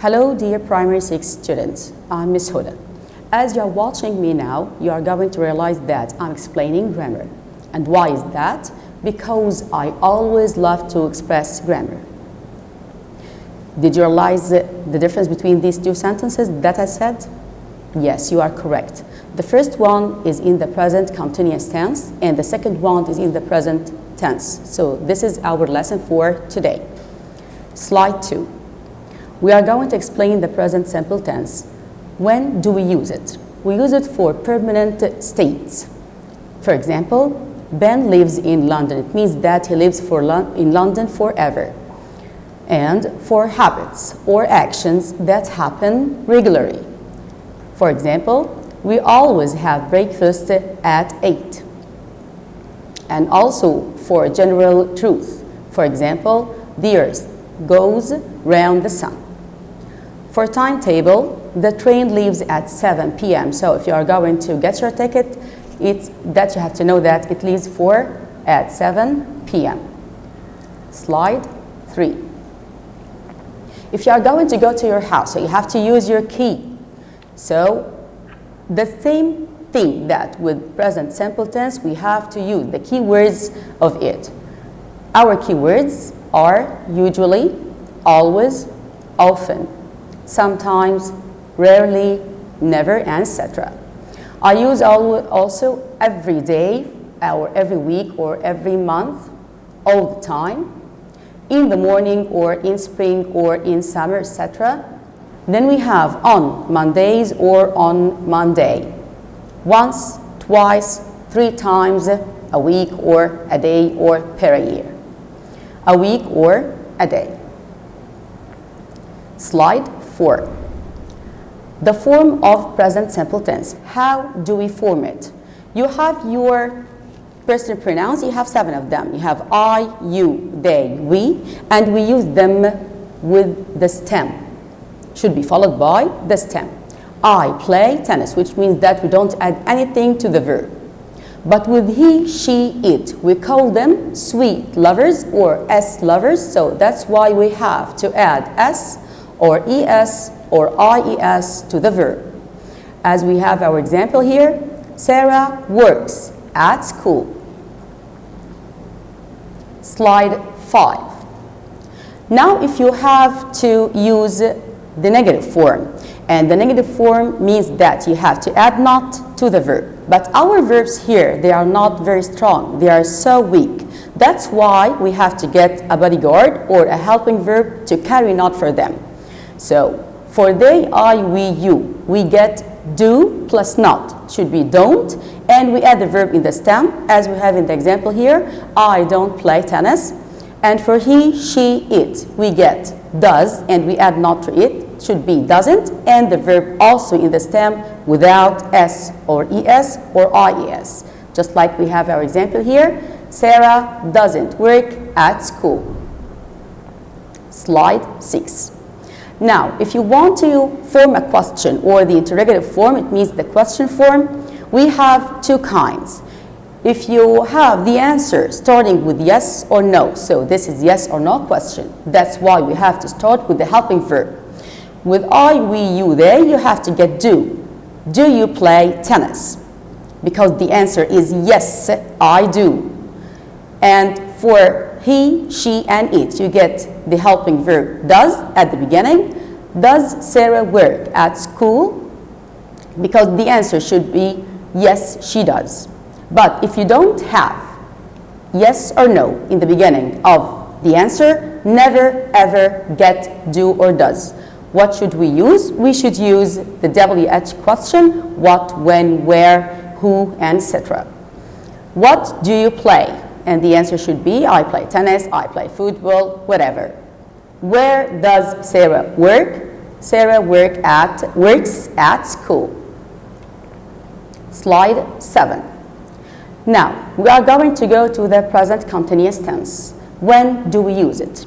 Hello, dear primary 6 students. I'm Miss Huda. As you're watching me now, you are going to realize that I'm explaining grammar. And why is that? Because I always love to express grammar. Did you realize the difference between these two sentences that I said? Yes, you are correct. The first one is in the present continuous tense, and the second one is in the present tense. So this is our lesson for today. Slide 2. We are going to explain the present simple tense. When do we use it? We use it for permanent states. For example, Ben lives in London. It means that he lives in London forever. And for habits or actions that happen regularly. For example, we always have breakfast at 8. And also for general truth. For example, the earth goes round the sun. For timetable, the train leaves at 7 p.m. So if you are going to get your ticket, it's that you have to know that it leaves at 7 p.m. Slide 3. If you are going to go to your house, so you have to use your key. So the same thing that with present simple tense, we have to use the keywords of it. Our keywords are usually, always, often, sometimes, rarely, never, and etc. I use also every day, or every week, or every month, all the time, in the morning, or in spring, or in summer, etc. Then we have on Mondays or on Monday. Once, twice, 3 times a week, or a day, or per year. A week or a day. Slide 4. The form of present simple tense. How do we form it? You have your personal pronouns. You have 7 of them. You have I, you, they, we, and we use them with the stem. Should be followed by the stem. I play tennis, which means that we don't add anything to the verb. But with he, she, it, we call them sweet lovers or S lovers. So that's why we have to add S or ES or IES to the verb. As we have our example here, Sarah works at school. Slide 5. Now if you have to use the negative form, and the negative form means that you have to add not to the verb. But our verbs here, they are not very strong. They are so weak. That's why we have to get a bodyguard or a helping verb to carry not for them. So for they, I, we, you, we get do plus not. Should be don't, and we add the verb in the stem, as we have in the example here. I don't play tennis. And for he, she, it, we get does, and we add not to it. Should be doesn't, and the verb also in the stem without S or ES or IES. Just like we have our example here, Sarah doesn't work at school. Slide 6. Now, if you want to form a question or the interrogative form, it means the question form, we have 2 kinds. If you have the answer starting with yes or no, so this is yes or no question. That's why we have to start with the helping verb. With I, we, you, they, you have to get do. Do you play tennis? Because the answer is yes, I do. And for he, she, and it, you get the helping verb does at the beginning. Does Sarah work at school? Because the answer should be yes, she does. But if you don't have yes or no in the beginning of the answer, never ever get do or does. What should we use? We should use the WH question, what, when, where, who, and etc. What do you play? And the answer should be, I play tennis, I play football, whatever. Where does Sarah work? Sarah works at school. Slide 7. Now, we are going to go to the present continuous tense. When do we use it?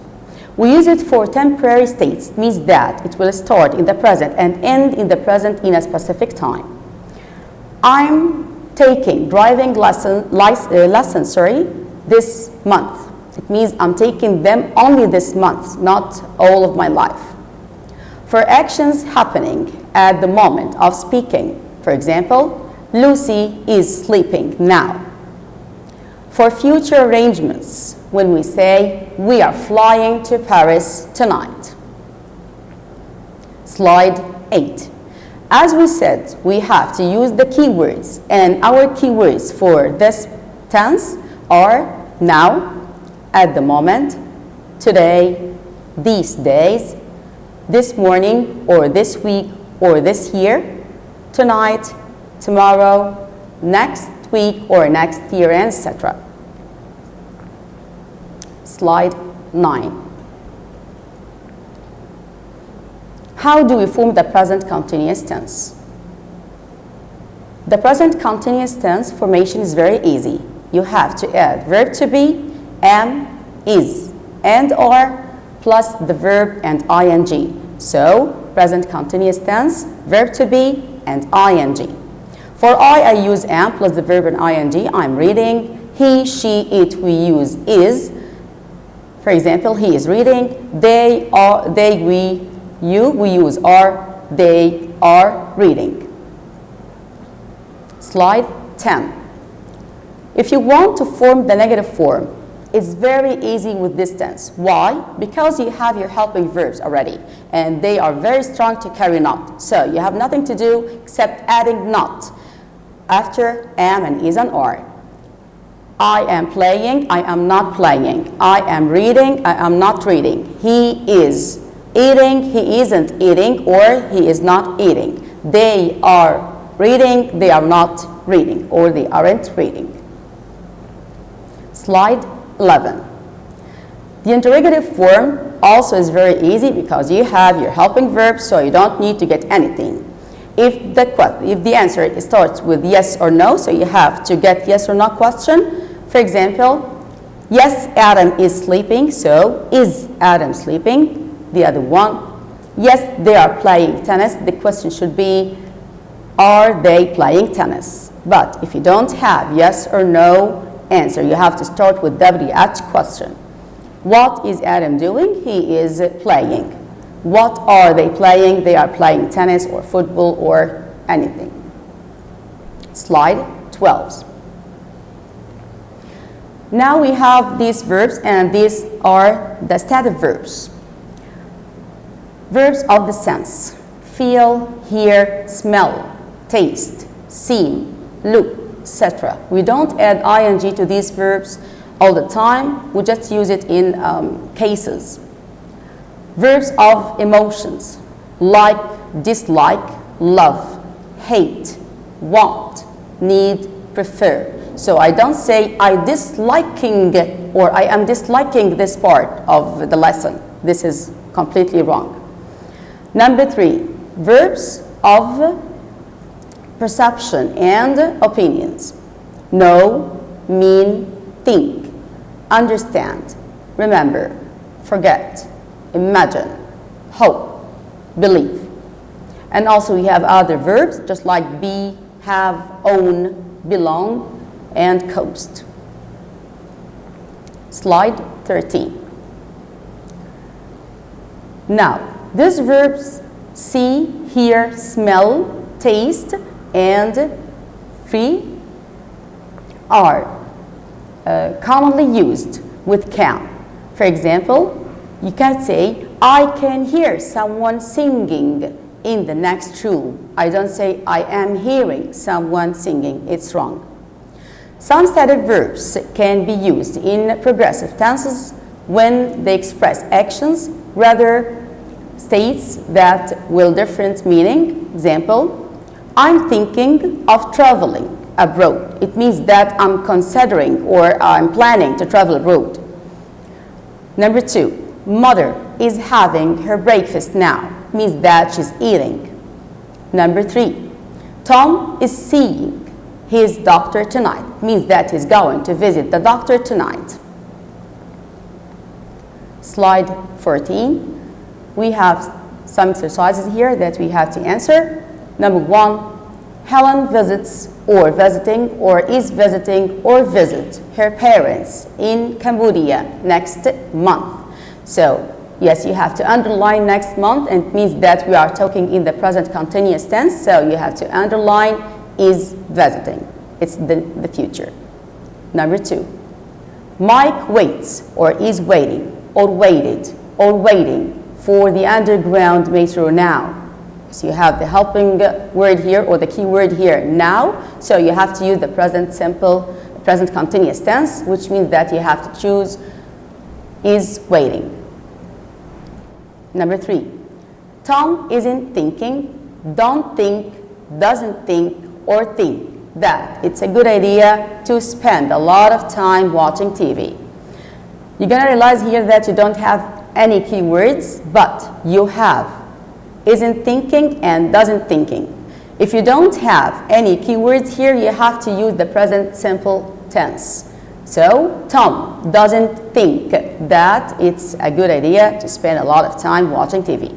We use it for temporary states. It means that it will start in the present and end in the present in a specific time. I'm taking driving lessons this month. It means I'm taking them only this month, not all of my life. For actions happening at the moment of speaking, for example, Lucy is sleeping now. For future arrangements, when we say we are flying to Paris tonight. Slide 8. As we said, we have to use the keywords, and our keywords for this tense are now, at the moment, today, these days, this morning, or this week, or this year, tonight, tomorrow, next week, or next year, etc. Slide 9. How do we form the present continuous tense? The present continuous tense formation is very easy. You have to add verb to be, am, is, and are, plus the verb and ing. So, present continuous tense, verb to be, and ing. For I use am plus the verb and ing. I'm reading. He, she, it, we use is. For example, he is reading. They, are, they, we use are. They are reading. Slide 10. If you want to form the negative form, it's very easy with this tense. Why? Because you have your helping verbs already, and they are very strong to carry not. So you have nothing to do except adding not after am and is and are. I am playing, I am not playing. I am reading, I am not reading. He is eating, he isn't eating, or he is not eating. They are reading, they are not reading, or they aren't reading. Slide 11. The interrogative form also is very easy because you have your helping verb, so you don't need to get anything. If the answer starts with yes or no, so you have to get yes or no question. For example, yes, Adam is sleeping, so is Adam sleeping? The other one, yes, they are playing tennis. The question should be, are they playing tennis? But if you don't have yes or no answer, you have to start with WH question. What is Adam doing? He is playing. What are they playing? They are playing tennis or football or anything. Slide 12. Now we have these verbs, and these are the stative verbs. Verbs of the sense: feel, hear, smell, taste, seem, look, etc. We don't add ing to these verbs all the time. We just use it in cases. Verbs of emotions: like, dislike, love, hate, want, need, prefer. So I don't say I disliking or I am disliking this part of the lesson. This is completely wrong. Number 3, verbs of perception and opinions: know, mean, think, understand, remember, forget, imagine, hope, believe. And also we have other verbs just like be, have, own, belong, and coast. Slide 13. Now, these verbs see, hear, smell, taste, and free are commonly used with can. For example, you can say, I can hear someone singing in the next room. I don't say, I am hearing someone singing. It's wrong. Some stative verbs can be used in progressive tenses when they express actions rather states that will different meaning. Example, I'm thinking of traveling abroad. It means that I'm considering or I'm planning to travel abroad. Number 2, mother is having her breakfast now. It means that she's eating. Number 3, Tom is seeing his doctor tonight. It means that he's going to visit the doctor tonight. Slide 14. We have some exercises here that we have to answer. Number 1, Helen visits or visiting or is visiting or visit her parents in Cambodia next month. So yes, you have to underline next month, and it means that we are talking in the present continuous tense, so you have to underline is visiting. It's the future. Number 2, Mike waits or is waiting or waited or waiting for the underground metro now. So you have the helping word here or the key word here, now. So you have to use the present simple, present continuous tense, which means that you have to choose is waiting. Number 3, Tom isn't thinking, don't think, doesn't think, or think that it's a good idea to spend a lot of time watching TV. You're going to realize here that you don't have any keywords, but you have isn't thinking and doesn't thinking. If you don't have any keywords here, you have to use the present simple tense. So, Tom doesn't think that it's a good idea to spend a lot of time watching TV.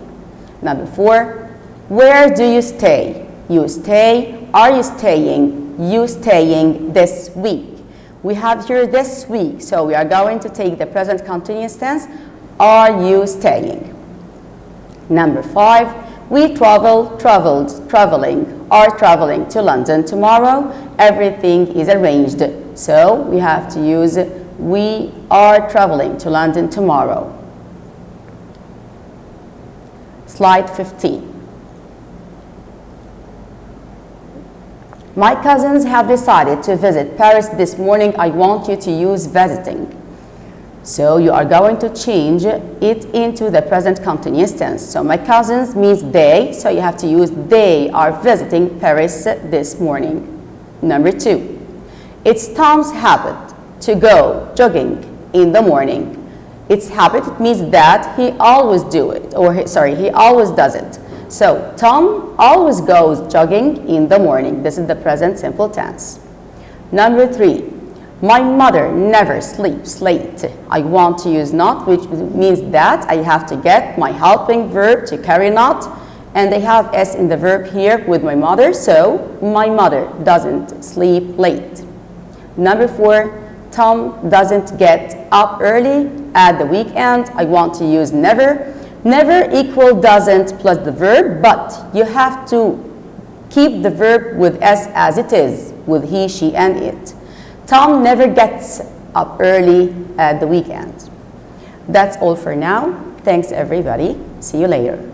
Number 4, where do you stay? You stay, are you staying, you staying this week. We have here this week, so we are going to take the present continuous tense, are you staying. Number 5, we traveling, are traveling to London tomorrow, everything is arranged. So we have to use we are traveling to London tomorrow. Slide 15. My cousins have decided to visit Paris this morning. I want you to use visiting. So you are going to change it into the present continuous tense. So my cousins means they, so you have to use they are visiting Paris this morning. Number 2, it's Tom's habit to go jogging in the morning. It's habit, it means that he always do it, or he always does it. So Tom always goes jogging in the morning. This is the present simple tense. Number 3, my mother never sleeps late. I want to use not, which means that I have to get my helping verb to carry not, and they have s in the verb here with my mother, so my mother doesn't sleep late. Number 4, Tom doesn't get up early at the weekend. I want to use never. Never equal doesn't plus the verb, but you have to keep the verb with s as it is, with he, she, and it. Tom never gets up early at the weekend. That's all for now. Thanks everybody. See you later.